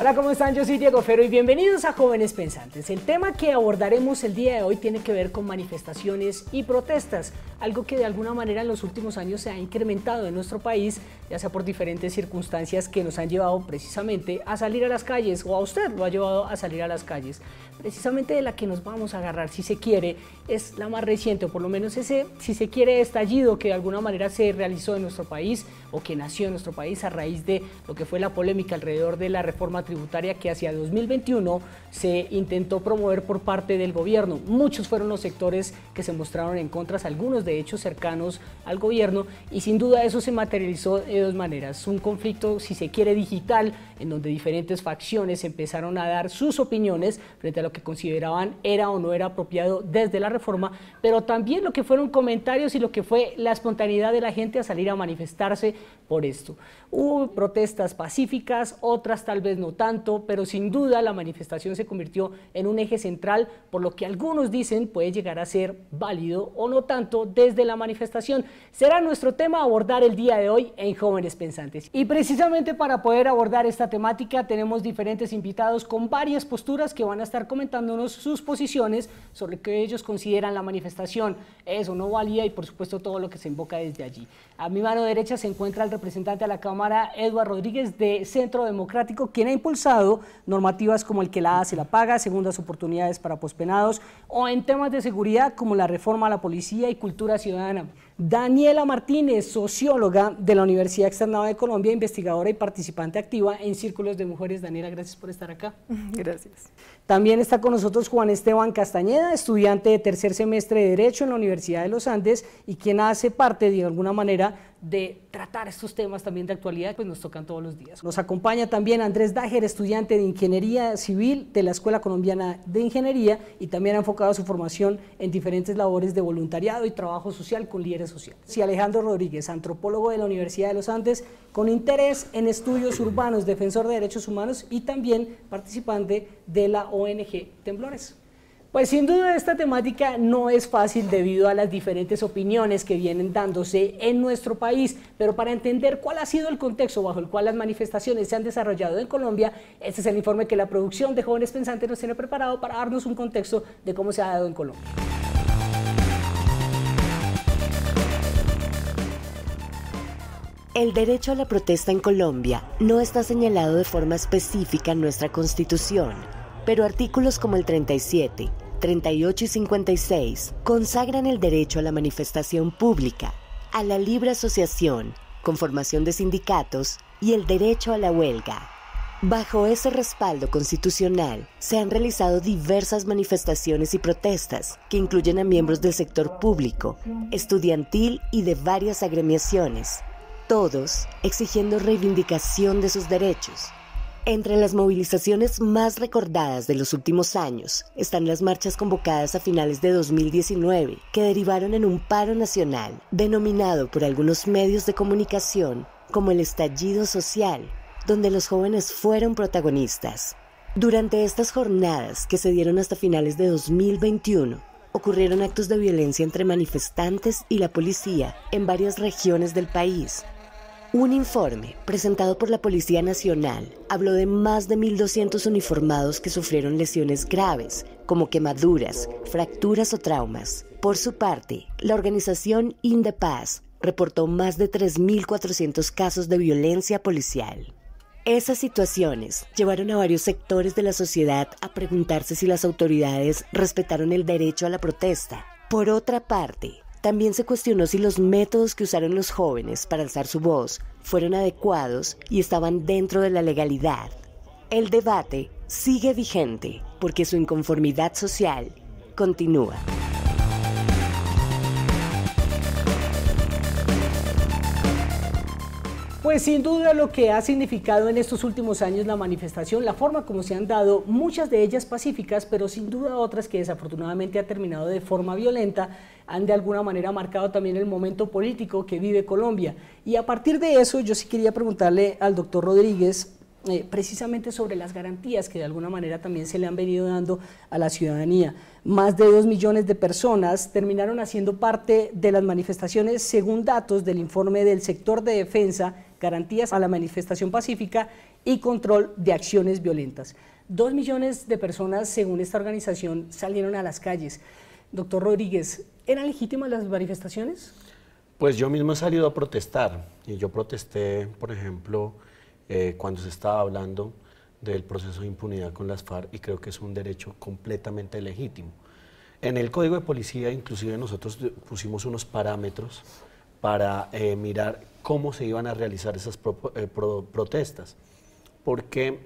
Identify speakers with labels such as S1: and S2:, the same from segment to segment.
S1: Hola, ¿cómo están? Yo soy Diego Fero y bienvenidos a Jóvenes Pensantes. El tema que abordaremos el día de hoy tiene que ver con manifestaciones y protestas, algo que de alguna manera en los últimos años se ha incrementado en nuestro país, ya sea por diferentes circunstancias que nos han llevado precisamente a salir a las calles, o a usted lo ha llevado a salir a las calles. Precisamente de la que nos vamos a agarrar, si se quiere, es la más reciente, o por lo menos ese, si se quiere, estallido que de alguna manera se realizó en nuestro país, o que nació en nuestro país a raíz de lo que fue la polémica alrededor de la reforma tributaria que hacia 2021 se intentó promover por parte del gobierno. Muchos fueron los sectores que se mostraron en contra, algunos de hecho cercanos al gobierno, y sin duda eso se materializó de dos maneras. Un conflicto, si se quiere, digital, en donde diferentes facciones empezaron a dar sus opiniones frente a lo que consideraban era o no era apropiado desde la reforma, pero también lo que fueron comentarios y lo que fue la espontaneidad de la gente a salir a manifestarse por esto. Hubo protestas pacíficas, otras tal vez no tanto, pero sin duda la manifestación se convirtió en un eje central, por lo que algunos dicen puede llegar a ser válido o no tanto desde la manifestación. Será nuestro tema abordar el día de hoy en Jóvenes Pensantes. Y precisamente para poder abordar esta temática tenemos diferentes invitados con varias posturas que van a estar comentándonos sus posiciones sobre que ellos consideran la manifestación es o no válida y por supuesto todo lo que se invoca desde allí. A mi mano derecha se encuentra el representante de la Cámara, Eduardo Rodríguez, de Centro Democrático, quien ha impulsado normativas como el que la hace la paga, segundas oportunidades para pospenados, o en temas de seguridad como la reforma a la policía y cultura ciudadana. Daniela Martínez, socióloga de la Universidad Externada de Colombia, investigadora y participante activa en círculos de mujeres. Daniela, gracias por estar acá.
S2: Gracias.
S1: También está con nosotros Juan Esteban Castañeda, estudiante de tercer semestre de Derecho en la Universidad de los Andes y quien hace parte de alguna manera de tratar estos temas también de actualidad, pues nos tocan todos los días. Nos acompaña también Andrés Dager, estudiante de Ingeniería Civil de la Escuela Colombiana de Ingeniería y también ha enfocado su formación en diferentes labores de voluntariado y trabajo social con líderes sociales. Y Alejandro Rodríguez, antropólogo de la Universidad de los Andes, con interés en estudios urbanos, defensor de derechos humanos y también participante de la ONG Temblores. Pues sin duda esta temática no es fácil debido a las diferentes opiniones que vienen dándose en nuestro país, pero para entender cuál ha sido el contexto bajo el cual las manifestaciones se han desarrollado en Colombia, este es el informe que la producción de Jóvenes Pensantes nos tiene preparado para darnos un contexto de cómo se ha dado en Colombia.
S3: El derecho a la protesta en Colombia no está señalado de forma específica en nuestra Constitución, pero artículos como el 37, 38 y 56 consagran el derecho a la manifestación pública, a la libre asociación, conformación de sindicatos y el derecho a la huelga. Bajo ese respaldo constitucional, se han realizado diversas manifestaciones y protestas que incluyen a miembros del sector público, estudiantil y de varias agremiaciones, todos exigiendo reivindicación de sus derechos. Entre las movilizaciones más recordadas de los últimos años están las marchas convocadas a finales de 2019, que derivaron en un paro nacional, denominado por algunos medios de comunicación como el estallido social, donde los jóvenes fueron protagonistas. Durante estas jornadas, que se dieron hasta finales de 2021, ocurrieron actos de violencia entre manifestantes y la policía en varias regiones del país. Un informe presentado por la Policía Nacional habló de más de 1.200 uniformados que sufrieron lesiones graves, como quemaduras, fracturas o traumas. Por su parte, la organización Indepaz reportó más de 3.400 casos de violencia policial. Esas situaciones llevaron a varios sectores de la sociedad a preguntarse si las autoridades respetaron el derecho a la protesta. Por otra parte, también se cuestionó si los métodos que usaron los jóvenes para alzar su voz fueron adecuados y estaban dentro de la legalidad. El debate sigue vigente porque su inconformidad social continúa.
S1: Pues sin duda lo que ha significado en estos últimos años la manifestación, la forma como se han dado, muchas de ellas pacíficas, pero sin duda otras que desafortunadamente ha terminado de forma violenta, han de alguna manera marcado también el momento político que vive Colombia. Y a partir de eso yo sí quería preguntarle al doctor Rodríguez precisamente sobre las garantías que de alguna manera también se le han venido dando a la ciudadanía. Más de 2 millones de personas terminaron haciendo parte de las manifestaciones según datos del informe del sector de defensa garantías a la manifestación pacífica y control de acciones violentas. 2 millones de personas, según esta organización, salieron a las calles. Doctor Rodríguez, ¿eran legítimas las manifestaciones?
S2: Pues yo mismo he salido a protestar, y yo protesté, por ejemplo, cuando se estaba hablando del proceso de impunidad con las FARC, y creo que es un derecho completamente legítimo. En el Código de Policía, inclusive nosotros pusimos unos parámetros para mirar cómo se iban a realizar esas protestas, porque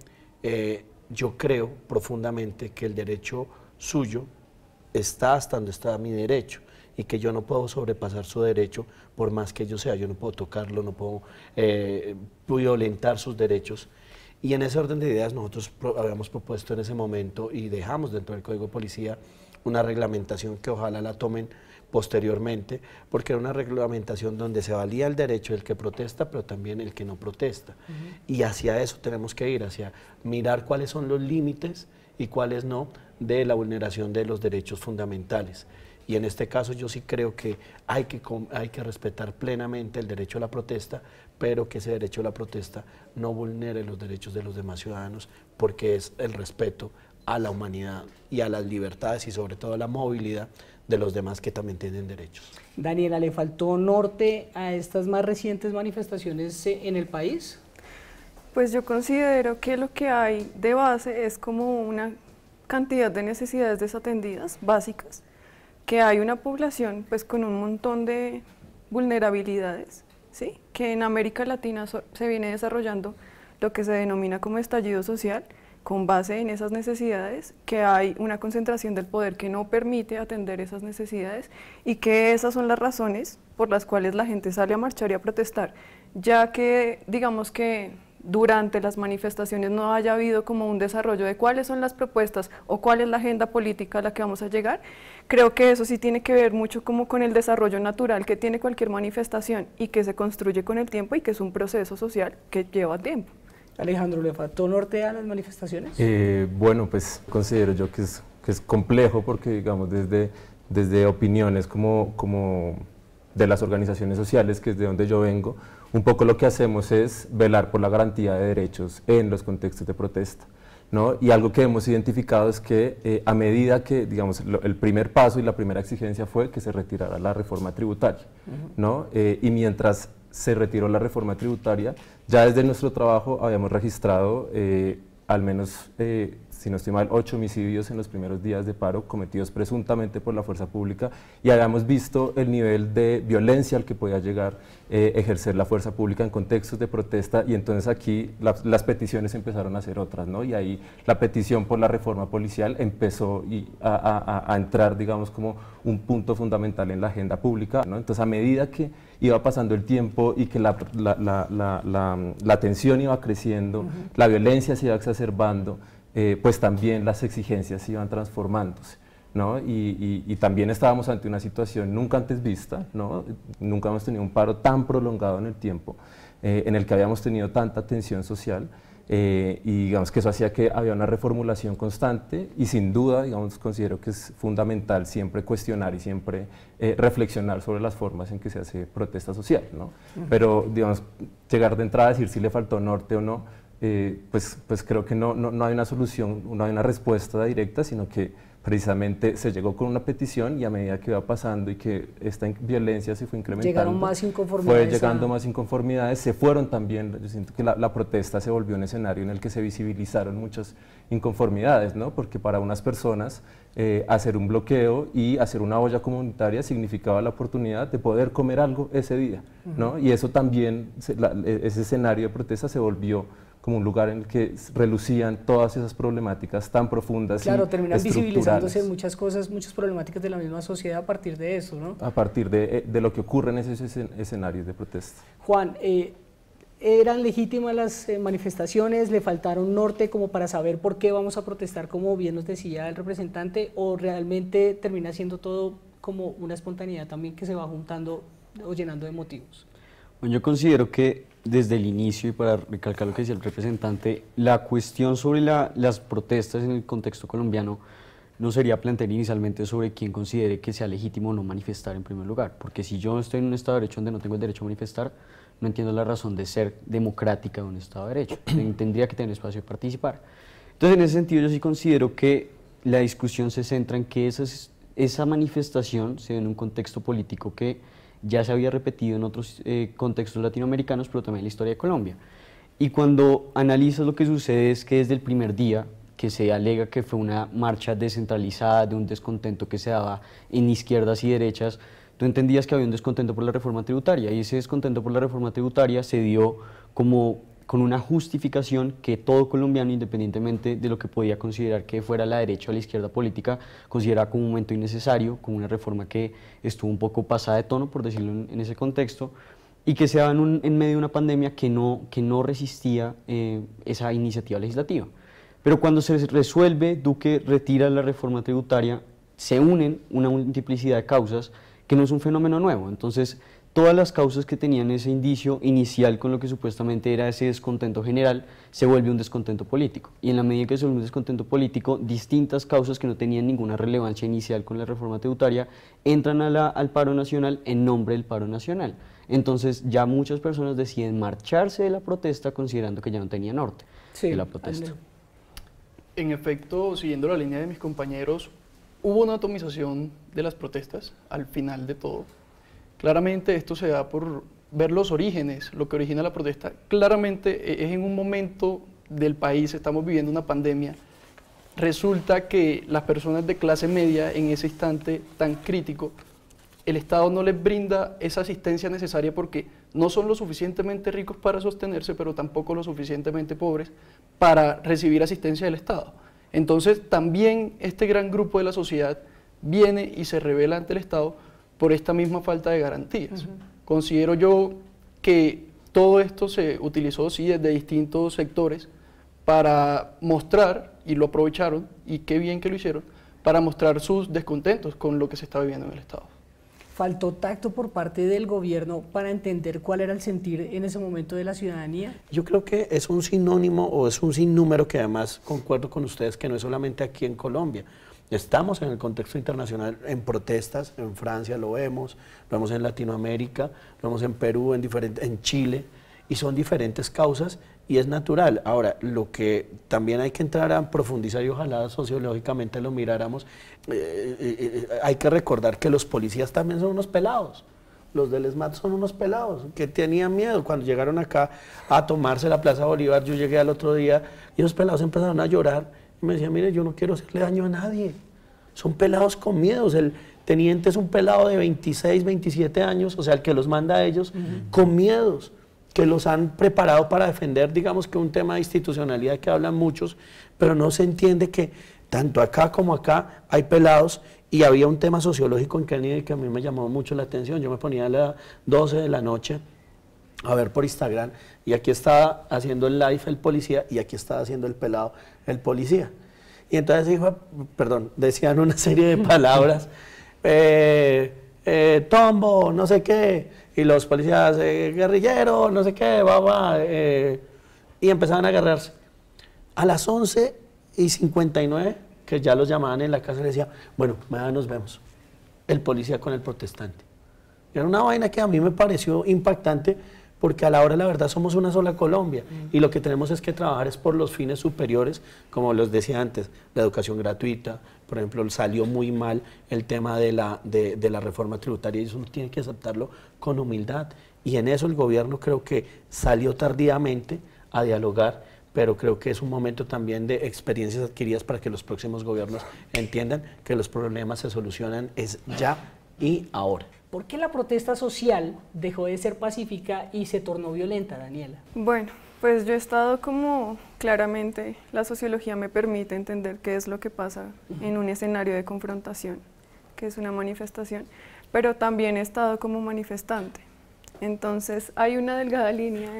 S2: yo creo profundamente que el derecho suyo está hasta donde está mi derecho, y que yo no puedo sobrepasar su derecho por más que yo sea, yo no puedo tocarlo, no puedo violentar sus derechos. Y en ese orden de ideas nosotros habíamos propuesto en ese momento y dejamos dentro del Código de Policía una reglamentación que ojalá la tomen posteriormente, porque era una reglamentación donde se valía el derecho del que protesta, pero también el que no protesta. Y hacia eso tenemos que ir, hacia mirar cuáles son los límites y cuáles no de la vulneración de los derechos fundamentales. Y en este caso yo sí creo que hay que respetar plenamente el derecho a la protesta, pero que ese derecho a la protesta no vulnere los derechos de los demás ciudadanos, porque es el respeto a la humanidad y a las libertades y sobre todo a la movilidad de los demás que también tienen derechos.
S1: Daniela, ¿le faltó norte a estas más recientes manifestaciones en el país?
S4: Pues yo considero que lo que hay de base es como una cantidad de necesidades desatendidas básicas, que hay una población pues con un montón de vulnerabilidades, ¿sí? Que en América Latina se viene desarrollando lo que se denomina como estallido social, con base en esas necesidades, que hay una concentración del poder que no permite atender esas necesidades y que esas son las razones por las cuales la gente sale a marchar y a protestar, ya que digamos que durante las manifestaciones no haya habido como un desarrollo de cuáles son las propuestas o cuál es la agenda política a la que vamos a llegar. Creo que eso sí tiene que ver mucho como con el desarrollo natural que tiene cualquier manifestación y que se construye con el tiempo y que es un proceso social que lleva tiempo.
S1: Alejandro, ¿le faltó norte a las manifestaciones?
S5: Bueno, pues considero yo que es complejo porque, digamos, desde opiniones como de las organizaciones sociales, que es de donde yo vengo, un poco lo que hacemos es velar por la garantía de derechos en los contextos de protesta, ¿no? Y algo que hemos identificado es que a medida que, digamos, el primer paso y la primera exigencia fue que se retirara la reforma tributaria, ¿no? Y mientras se retiró la reforma tributaria, ya desde nuestro trabajo habíamos registrado al menos, si no estoy mal, 8 homicidios en los primeros días de paro cometidos presuntamente por la fuerza pública, y habíamos visto el nivel de violencia al que podía llegar ejercer la fuerza pública en contextos de protesta, y entonces aquí las peticiones empezaron a ser otras, ¿no? Y ahí la petición por la reforma policial empezó a entrar, digamos, como un punto fundamental en la agenda pública, ¿no? Entonces, a medida que iba pasando el tiempo y que la tensión iba creciendo, la violencia se iba exacerbando, pues también las exigencias se iban transformándose, ¿no? Y también estábamos ante una situación nunca antes vista, ¿no? Nunca hemos tenido un paro tan prolongado en el tiempo, en el que habíamos tenido tanta tensión social, y digamos que eso hacía que había una reformulación constante, y sin duda, digamos, considero que es fundamental siempre cuestionar y siempre reflexionar sobre las formas en que se hace protesta social, ¿no? Pero, digamos, llegar de entrada a decir si le faltó norte o no, pues creo que no hay una solución, no hay una respuesta directa, sino que precisamente se llegó con una petición, y a medida que iba pasando y que esta violencia se fue incrementando,
S1: llegaron más inconformidades,
S5: fue llegando más inconformidades, se fueron también, yo siento que la protesta se volvió un escenario en el que se visibilizaron muchas inconformidades, ¿no? Porque para unas personas hacer un bloqueo y hacer una olla comunitaria significaba la oportunidad de poder comer algo ese día, ¿no? Y eso también, ese escenario de protesta se volvió como un lugar en el que relucían todas esas problemáticas tan profundas.
S1: Claro,
S5: y
S1: terminan visibilizándose muchas cosas, muchas problemáticas de la misma sociedad a partir de eso, ¿no?
S5: A partir de lo que ocurre en esos escenarios de protesta.
S1: Juan, ¿eran legítimas las manifestaciones? ¿Le faltaron norte como para saber por qué vamos a protestar, como bien nos decía el representante, o realmente termina siendo todo como una espontaneidad también que se va juntando o llenando de motivos?
S6: Bueno, yo considero que desde el inicio, y para recalcar lo que decía el representante, la cuestión sobre las protestas en el contexto colombiano no sería plantear inicialmente sobre quién considere que sea legítimo o no manifestar en primer lugar, porque si yo estoy en un Estado de Derecho donde no tengo el derecho a manifestar, no entiendo la razón de ser democrática de un Estado de Derecho, tendría que tener espacio de participar. Entonces, en ese sentido, yo sí considero que la discusión se centra en que esa manifestación se da en un contexto político que ya se había repetido en otros contextos latinoamericanos, pero también en la historia de Colombia. Y cuando analizas lo que sucede es que desde el primer día, que se alega que fue una marcha descentralizada de un descontento que se daba en izquierdas y derechas, tú entendías que había un descontento por la reforma tributaria, y ese descontento por la reforma tributaria se dio como con una justificación que todo colombiano, independientemente de lo que podía considerar que fuera la derecha o la izquierda política, consideraba como un momento innecesario, como una reforma que estuvo un poco pasada de tono, por decirlo en ese contexto, y que se daba en medio de una pandemia que no resistía esa iniciativa legislativa. Pero cuando se resuelve, Duque retira la reforma tributaria, se unen una multiplicidad de causas que no es un fenómeno nuevo. Entonces, todas las causas que tenían ese indicio inicial con lo que supuestamente era ese descontento general, se vuelve un descontento político. Y en la medida que se vuelve un descontento político, distintas causas que no tenían ninguna relevancia inicial con la reforma tributaria entran al paro nacional en nombre del paro nacional. Entonces ya muchas personas deciden marcharse de la protesta considerando que ya no tenía norte de la protesta.
S7: En efecto, siguiendo la línea de mis compañeros, hubo una atomización de las protestas al final de todo. Claramente esto se da por ver los orígenes, lo que origina la protesta. Claramente es en un momento del país, estamos viviendo una pandemia. Resulta que las personas de clase media en ese instante tan crítico, el Estado no les brinda esa asistencia necesaria porque no son lo suficientemente ricos para sostenerse, pero tampoco lo suficientemente pobres para recibir asistencia del Estado. Entonces también este gran grupo de la sociedad viene y se revela ante el Estado por esta misma falta de garantías. Considero yo que todo esto se utilizó, sí, desde distintos sectores para mostrar, y lo aprovecharon, y qué bien que lo hicieron, para mostrar sus descontentos con lo que se está viviendo en el Estado.
S1: ¿Faltó tacto por parte del gobierno para entender cuál era el sentir en ese momento de la ciudadanía?
S2: Yo creo que es un sinónimo o es un sinnúmero que además concuerdo con ustedes que no es solamente aquí en Colombia. Estamos en el contexto internacional en protestas, en Francia lo vemos en Latinoamérica, lo vemos en Perú, en Chile, y son diferentes causas y es natural. Ahora, lo que también hay que entrar a profundizar y ojalá sociológicamente lo miráramos, hay que recordar que los policías también son unos pelados. Los del ESMAD son unos pelados que tenían miedo. Cuando llegaron acá a tomarse la Plaza Bolívar, yo llegué al otro día y los pelados empezaron a llorar y me decían, mire, yo no quiero hacerle daño a nadie. Son pelados con miedos. El teniente es un pelado de 26, 27 años, o sea, el que los manda a ellos, con miedos, que los han preparado para defender, digamos que un tema de institucionalidad que hablan muchos, pero no se entiende que tanto acá como acá hay pelados. Y había un tema sociológico en Kennedy que a mí me llamó mucho la atención. Yo me ponía a las 12 de la noche a ver por Instagram y aquí estaba haciendo el live el policía y aquí estaba haciendo el pelado el policía. Y entonces decían una serie de palabras, tombo, no sé qué, y los policías, guerrillero, no sé qué, y empezaban a agarrarse. A las 11:59, que ya los llamaban en la casa, le decía, bueno, mañana nos vemos, el policía con el protestante. Era una vaina que a mí me pareció impactante, porque a la hora de la verdad somos una sola Colombia, y lo que tenemos es que trabajar es por los fines superiores, como les decía antes, la educación gratuita, por ejemplo, salió muy mal el tema de la reforma tributaria, y eso uno tiene que aceptarlo con humildad, y en eso el gobierno creo que salió tardíamente a dialogar, pero creo que es un momento también de experiencias adquiridas para que los próximos gobiernos entiendan que los problemas se solucionan es ya y ahora.
S1: ¿Por qué la protesta social dejó de ser pacífica y se tornó violenta, Daniela?
S4: Bueno, pues yo he estado como, claramente, la sociología me permite entender qué es lo que pasa en un escenario de confrontación, que es una manifestación, pero también he estado como manifestante. Entonces hay una delgada línea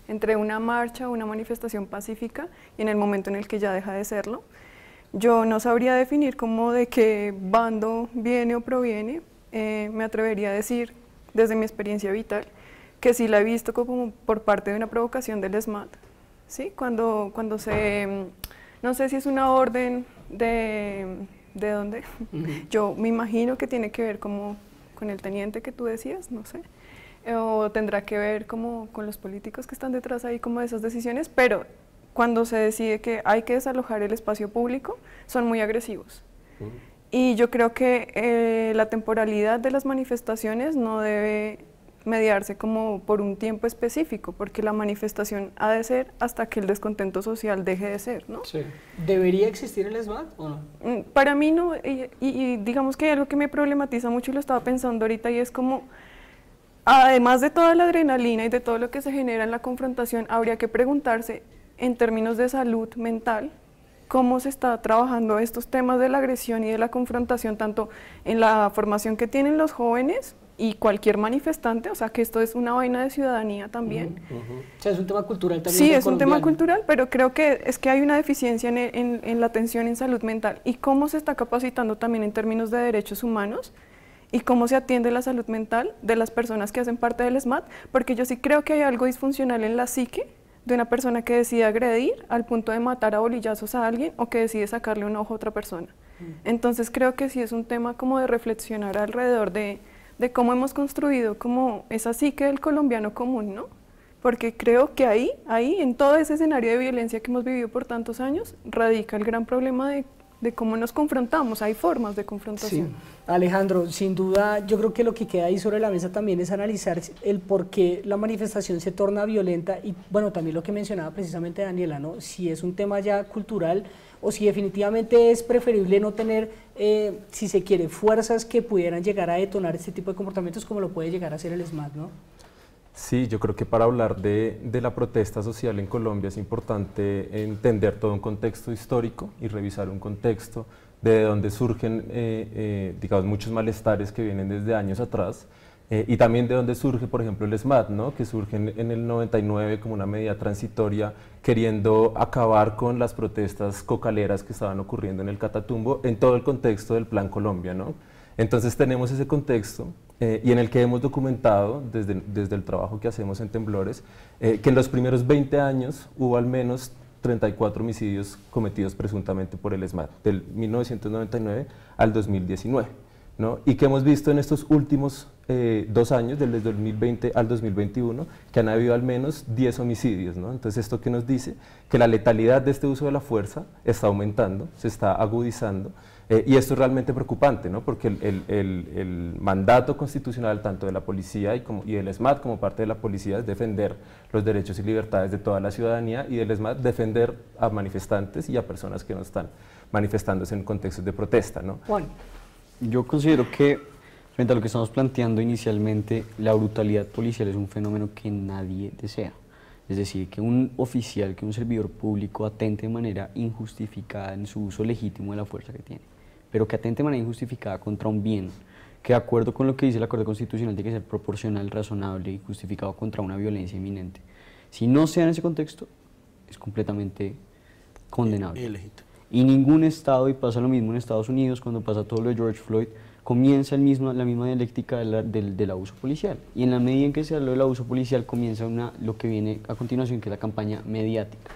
S4: entre una marcha o una manifestación pacífica y en el momento en el que ya deja de serlo. Yo no sabría definir como de qué bando viene o proviene. Me atrevería a decir, desde mi experiencia vital, que sí la he visto como por parte de una provocación del ESMAD, ¿sí? Cuando se No sé si es una orden ¿de dónde? Yo me imagino que tiene que ver como con el teniente que tú decías, no sé. O tendrá que ver como con los políticos que están detrás ahí como de esas decisiones, pero cuando se decide que hay que desalojar el espacio público, son muy agresivos. Y yo creo que la temporalidad de las manifestaciones no debe mediarse como por un tiempo específico, porque la manifestación ha de ser hasta que el descontento social deje de ser, ¿no?
S1: Sí. ¿Debería existir el ESMAD o no?
S4: Para mí no, y digamos que hay algo que me problematiza mucho y lo estaba pensando ahorita, y es como, además de toda la adrenalina y de todo lo que se genera en la confrontación, habría que preguntarse en términos de salud mental, cómo se está trabajando estos temas de la agresión y de la confrontación, tanto en la formación que tienen los jóvenes y cualquier manifestante, o sea que esto es una vaina de ciudadanía también.
S1: O sea, es un tema cultural también.
S4: Sí, es un tema cultural, pero creo que es que hay una deficiencia en la atención en salud mental, y cómo se está capacitando también en términos de derechos humanos, y cómo se atiende la salud mental de las personas que hacen parte del ESMAD, porque yo sí creo que hay algo disfuncional en la psique de una persona que decide agredir al punto de matar a bolillazos a alguien, o que decide sacarle un ojo a otra persona. Entonces creo que sí es un tema como de reflexionar alrededor de cómo hemos construido como esa psique del colombiano común, ¿no? Porque creo que ahí, en todo ese escenario de violencia que hemos vivido por tantos años, radica el gran problema de cómo nos confrontamos. Hay formas de confrontación.
S1: Sí. Alejandro, sin duda, yo creo que lo que queda ahí sobre la mesa también es analizar el por qué la manifestación se torna violenta, y bueno, también lo que mencionaba precisamente Daniela, ¿no? Si es un tema ya cultural, o si definitivamente es preferible no tener, si se quiere, fuerzas que pudieran llegar a detonar este tipo de comportamientos, como lo puede llegar a hacer el ESMAD, ¿no?
S5: Sí, yo creo que para hablar de la protesta social en Colombia es importante entender todo un contexto histórico y revisar un contexto de donde surgen, digamos, muchos malestares que vienen desde años atrás, y también de donde surge, por ejemplo, el ESMAD, ¿no? Que surge en el 99 como una medida transitoria queriendo acabar con las protestas cocaleras que estaban ocurriendo en el Catatumbo en todo el contexto del Plan Colombia, ¿no? Entonces tenemos ese contexto y en el que hemos documentado desde el trabajo que hacemos en Temblores, que en los primeros 20 años hubo al menos 34 homicidios cometidos presuntamente por el ESMAD, del 1999 al 2019, ¿no? Y que hemos visto en estos últimos 2 años, desde el 2020 al 2021, que han habido al menos 10 homicidios, ¿no? Entonces, ¿esto qué nos dice? Que la letalidad de este uso de la fuerza está aumentando, se está agudizando, y esto es realmente preocupante, ¿no? Porque el mandato constitucional tanto de la policía y del ESMAD como parte de la policía es defender los derechos y libertades de toda la ciudadanía, y del ESMAD defender a manifestantes y a personas que no están manifestándose en contextos de protesta, ¿no?
S1: Juan.
S6: Yo considero que, frente a lo que estamos planteando inicialmente, la brutalidad policial es un fenómeno que nadie desea. Es decir, que un oficial, que un servidor público atente de manera injustificada en su uso legítimo de la fuerza que tiene, pero que atente de manera injustificada contra un bien, que de acuerdo con lo que dice el Acuerdo Constitucional tiene que ser proporcional, razonable y justificado contra una violencia inminente. Si no sea en ese contexto, es completamente condenable.
S2: Ilegítimo.
S6: Y ningún Estado, y pasa lo mismo en Estados Unidos, cuando pasa todo lo de George Floyd, comienza la misma dialéctica del abuso policial. Y en la medida en que se habla del abuso policial, comienza lo que viene a continuación, que es la campaña mediática.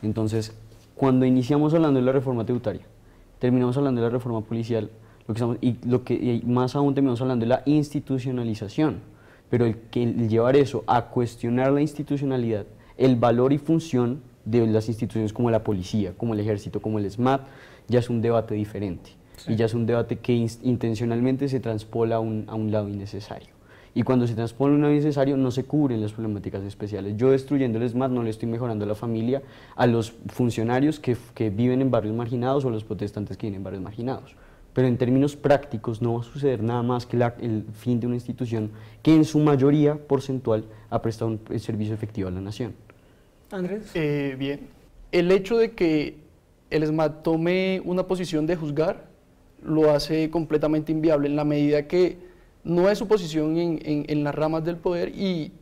S6: Entonces, cuando iniciamos hablando de la reforma tributaria, terminamos hablando de la reforma policial, y más aún terminamos hablando de la institucionalización. Pero el llevar eso a cuestionar la institucionalidad, el valor y función de las instituciones como la policía, como el ejército, como el ESMAD, ya es un debate diferente. Sí. Y ya es un debate que intencionalmente se transpola a un lado innecesario. Y cuando se transpola a un lado innecesario no se cubren las problemáticas especiales. Yo destruyendo el ESMAD no le estoy mejorando la familia a los funcionarios que viven en barrios marginados o a los protestantes que viven en barrios marginados. Pero en términos prácticos no va a suceder nada más que el fin de una institución que en su mayoría porcentual ha prestado un servicio efectivo a la nación.
S1: Andrés.
S7: Bien, el hecho de que el ESMAD tome una posición de juzgar lo hace completamente inviable en la medida que no es su posición en las ramas del poder, y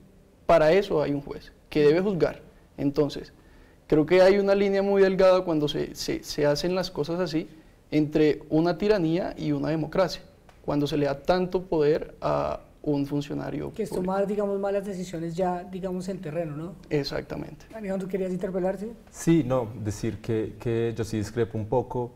S7: para eso hay un juez que debe juzgar. Entonces, creo que hay una línea muy delgada cuando se hacen las cosas así entre una tiranía y una democracia, cuando se le da tanto poder a un funcionario
S1: Que es
S7: público.
S1: tomar, digamos, malas decisiones ya, digamos, en terreno, ¿no?
S7: Exactamente.
S1: Alejandro, ¿querías interpelarse?
S5: Sí, no, decir que yo sí discrepo un poco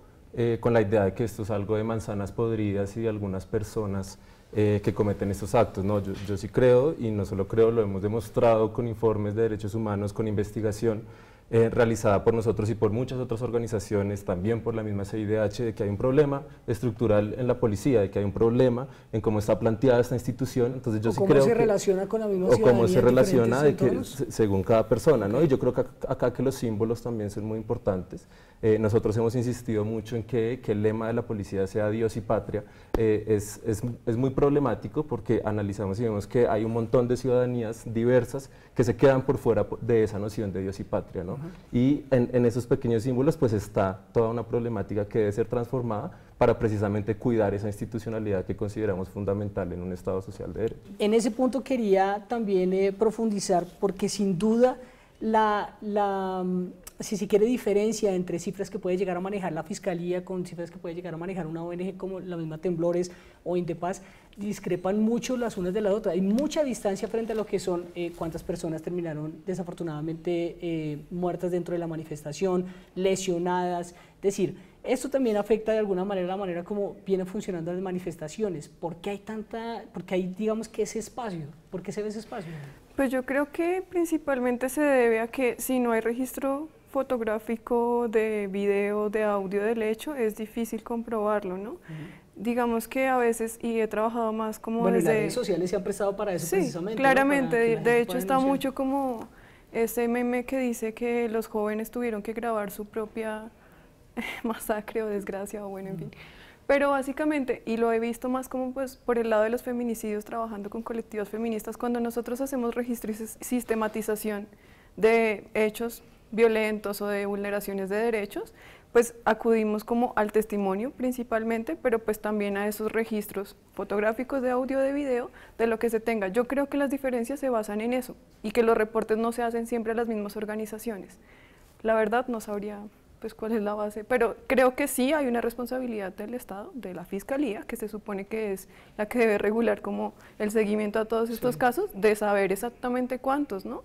S5: con la idea de que esto es algo de manzanas podridas y de algunas personas que cometen estos actos. No, yo sí creo, y no solo creo, lo hemos demostrado con informes de derechos humanos, con investigación realizada por nosotros y por muchas otras organizaciones, también por la misma CIDH, de que hay un problema estructural en la policía, de que hay un problema en cómo está planteada esta institución. Entonces yo sí creo
S1: ¿Cómo se
S5: que,
S1: relaciona con la misma
S5: o cómo
S1: ciudadanía
S5: se
S1: en
S5: relaciona de
S1: diferentes
S5: que,
S1: entornos?
S5: según cada persona, ¿no? Y yo creo que acá que los símbolos también son muy importantes. Nosotros hemos insistido mucho en que el lema de la policía sea Dios y Patria. Es muy problemático porque analizamos y vemos que hay un montón de ciudadanías diversas que se quedan por fuera de esa noción de Dios y Patria, ¿no? Y en esos pequeños símbolos pues está toda una problemática que debe ser transformada para precisamente cuidar esa institucionalidad que consideramos fundamental en un Estado social de derecho.
S1: En ese punto quería también profundizar, porque sin duda si se quiere diferencia entre cifras que puede llegar a manejar la Fiscalía con cifras que puede llegar a manejar una ONG como la misma Temblores o Indepaz, discrepan mucho las unas de las otras. Hay mucha distancia frente a lo que son cuántas personas terminaron desafortunadamente muertas dentro de la manifestación, lesionadas. Es decir, esto también afecta de alguna manera la manera como vienen funcionando las manifestaciones. ¿Por qué hay, digamos, que ese espacio? ¿Por qué se ve ese espacio?
S4: Pues yo creo que principalmente se debe a que si no hay registro fotográfico, de video, de audio del hecho, es difícil comprobarlo, ¿no? Digamos que a veces, y he trabajado más como
S1: bueno,
S4: desde...
S1: las redes sociales se han prestado para eso,
S4: sí,
S1: precisamente.
S4: claramente,
S1: ¿no?
S4: de hecho está mucho como ese meme que dice que los jóvenes tuvieron que grabar su propia masacre o desgracia, o bueno, en fin. Pero básicamente, y lo he visto más como pues por el lado de los feminicidios, trabajando con colectivos feministas, cuando nosotros hacemos registro y sistematización de hechos violentos o de vulneraciones de derechos, pues acudimos como al testimonio principalmente, pero pues también a esos registros fotográficos, de audio, de video, de lo que se tenga. Yo creo que las diferencias se basan en eso y que los reportes no se hacen siempre a las mismas organizaciones. La verdad no sabría pues cuál es la base, pero creo que sí hay una responsabilidad del Estado, de la Fiscalía, que se supone que es la que debe regular como el seguimiento a todos estos casos, de saber exactamente cuántos, ¿no?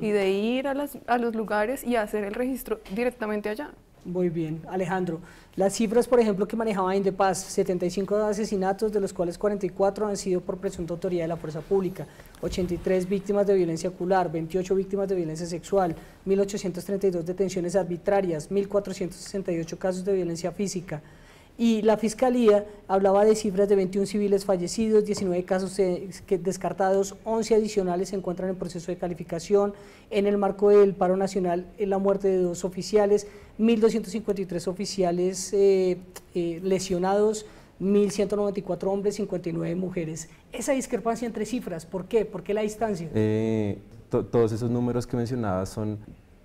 S4: Y de ir a los lugares y hacer el registro directamente allá.
S1: Muy bien, Alejandro. Las cifras, por ejemplo, que manejaba Indepaz: 75 asesinatos, de los cuales 44 han sido por presunta autoría de la fuerza pública, 83 víctimas de violencia ocular, 28 víctimas de violencia sexual, 1.832 detenciones arbitrarias, 1.468 casos de violencia física. Y la Fiscalía hablaba de cifras de 21 civiles fallecidos, 19 casos descartados, 11 adicionales se encuentran en proceso de calificación. En el marco del paro nacional, la muerte de 2 oficiales, 1.253 oficiales lesionados, 1.194 hombres, 59 mujeres. Esa discrepancia entre cifras, ¿por qué? ¿Por qué la distancia?
S5: Todos esos números que mencionabas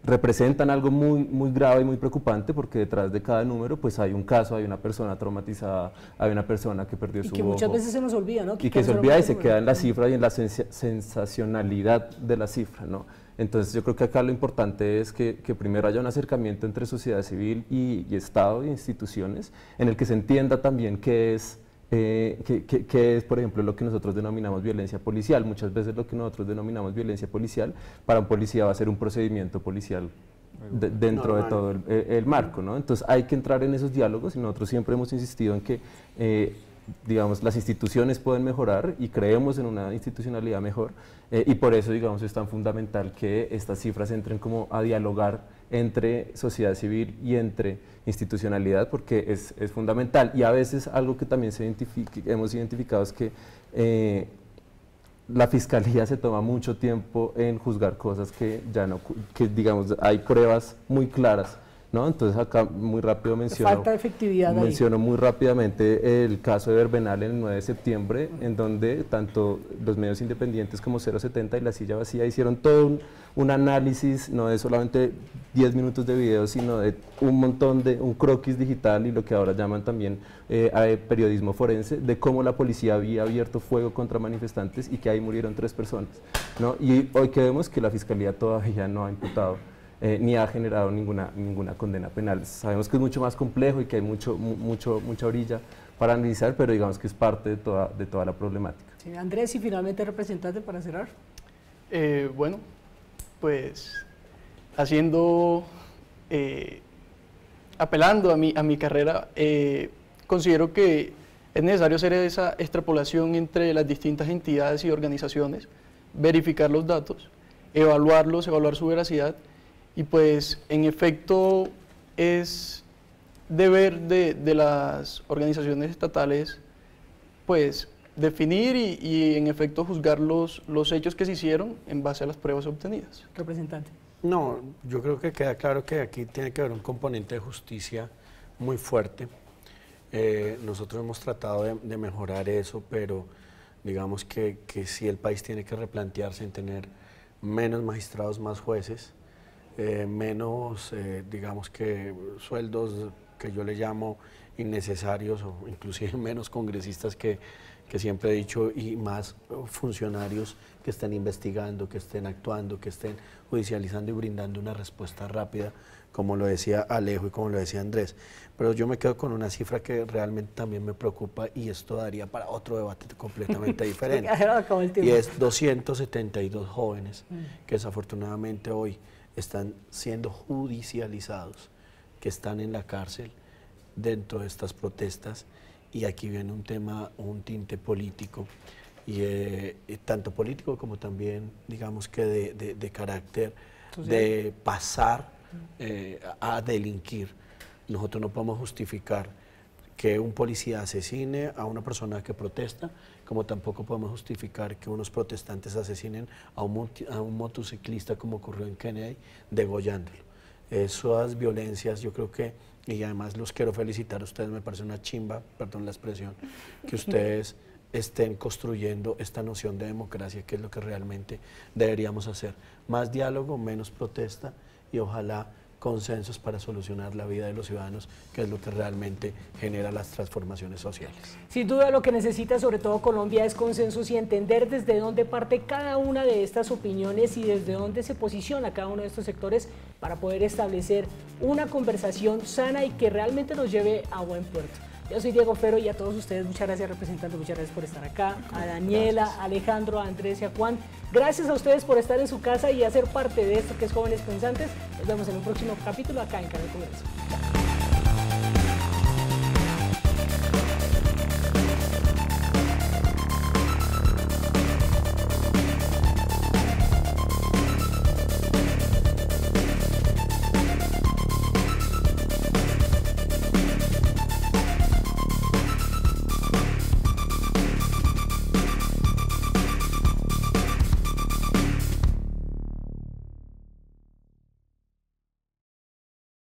S5: representan algo muy grave y muy preocupante, porque detrás de cada número pues hay un caso, hay una persona traumatizada, hay una persona que perdió su ojo.
S1: Y que muchas veces se nos olvida, ¿no?
S5: Y que se olvida y se queda en la cifra y en la sensacionalidad de la cifra, ¿no? Entonces yo creo que acá lo importante es que primero haya un acercamiento entre sociedad civil y Estado e instituciones, en el que se entienda también qué es, por ejemplo, lo que nosotros denominamos violencia policial. Muchas veces lo que nosotros denominamos violencia policial, para un policía va a ser un procedimiento policial dentro de todo el marco, ¿no? Entonces hay que entrar en esos diálogos, y nosotros siempre hemos insistido en que digamos, las instituciones pueden mejorar y creemos en una institucionalidad mejor, y por eso, digamos, es tan fundamental que estas cifras entren como a dialogar entre sociedad civil y entre institucionalidad, porque es fundamental. Y a veces algo que también hemos identificado es que la Fiscalía se toma mucho tiempo en juzgar cosas que ya no, que digamos hay pruebas muy claras, ¿no? Entonces acá muy rápido
S1: falta de efectividad
S5: menciono muy rápidamente el caso de Verbenal en el 9 de septiembre, en donde tanto los medios independientes como 070 y La Silla Vacía hicieron todo un análisis, no de solamente 10 minutos de video, sino de un croquis digital y lo que ahora llaman también periodismo forense, de cómo la policía había abierto fuego contra manifestantes y que ahí murieron 3 personas, ¿no? Y hoy que vemos que la Fiscalía todavía no ha imputado ni ha generado ninguna condena penal. Sabemos que es mucho más complejo y que hay mucha orilla para analizar, pero digamos que es parte de toda la problemática.
S1: Sí, Andrés, y finalmente representante para cerrar.
S7: Bueno, pues haciendo, apelando a mi carrera, considero que es necesario hacer esa extrapolación entre las distintas entidades y organizaciones, verificar los datos, evaluarlos, evaluar su veracidad, y pues en efecto es deber de las organizaciones estatales pues definir y en efecto juzgar los hechos que se hicieron en base a las pruebas obtenidas.
S1: Representante.
S2: No, yo creo que queda claro que aquí tiene que haber un componente de justicia muy fuerte. Nosotros hemos tratado de mejorar eso, pero digamos que sí el país tiene que replantearse en tener menos magistrados, más jueces, menos, digamos que sueldos que yo le llamo innecesarios, o inclusive menos congresistas que siempre he dicho, y más funcionarios que estén investigando, que estén actuando, que estén judicializando y brindando una respuesta rápida, como lo decía Alejo y como lo decía Andrés. Pero yo me quedo con una cifra que realmente también me preocupa, y esto daría para otro debate completamente diferente. Y es 272 jóvenes que desafortunadamente hoy están siendo judicializados, que están en la cárcel dentro de estas protestas. Y aquí viene un tema, un tinte político, y tanto político como también, digamos que de carácter de pasar a delinquir. Nosotros no podemos justificar que un policía asesine a una persona que protesta, como tampoco podemos justificar que unos protestantes asesinen a un motociclista, como ocurrió en Kennedy, degollándolo. Esas violencias, yo creo que, y además los quiero felicitar a ustedes, me parece una chimba, perdón la expresión, que ustedes estén construyendo esta noción de democracia, que es lo que realmente deberíamos hacer. Más diálogo, menos protesta, y ojalá consensos para solucionar la vida de los ciudadanos, que es lo que realmente genera las transformaciones sociales.
S1: Sin duda lo que necesita sobre todo Colombia es consensos y entender desde dónde parte cada una de estas opiniones y desde dónde se posiciona cada uno de estos sectores para poder establecer una conversación sana y que realmente nos lleve a buen puerto. Yo soy Diego Fero, y a todos ustedes muchas gracias, representante, muchas gracias por estar acá, a Daniela, a Alejandro, a Andrés y a Juan. Gracias a ustedes por estar en su casa y hacer parte de esto que es Jóvenes Pensantes. Nos vemos en un próximo capítulo acá en Canal Congreso.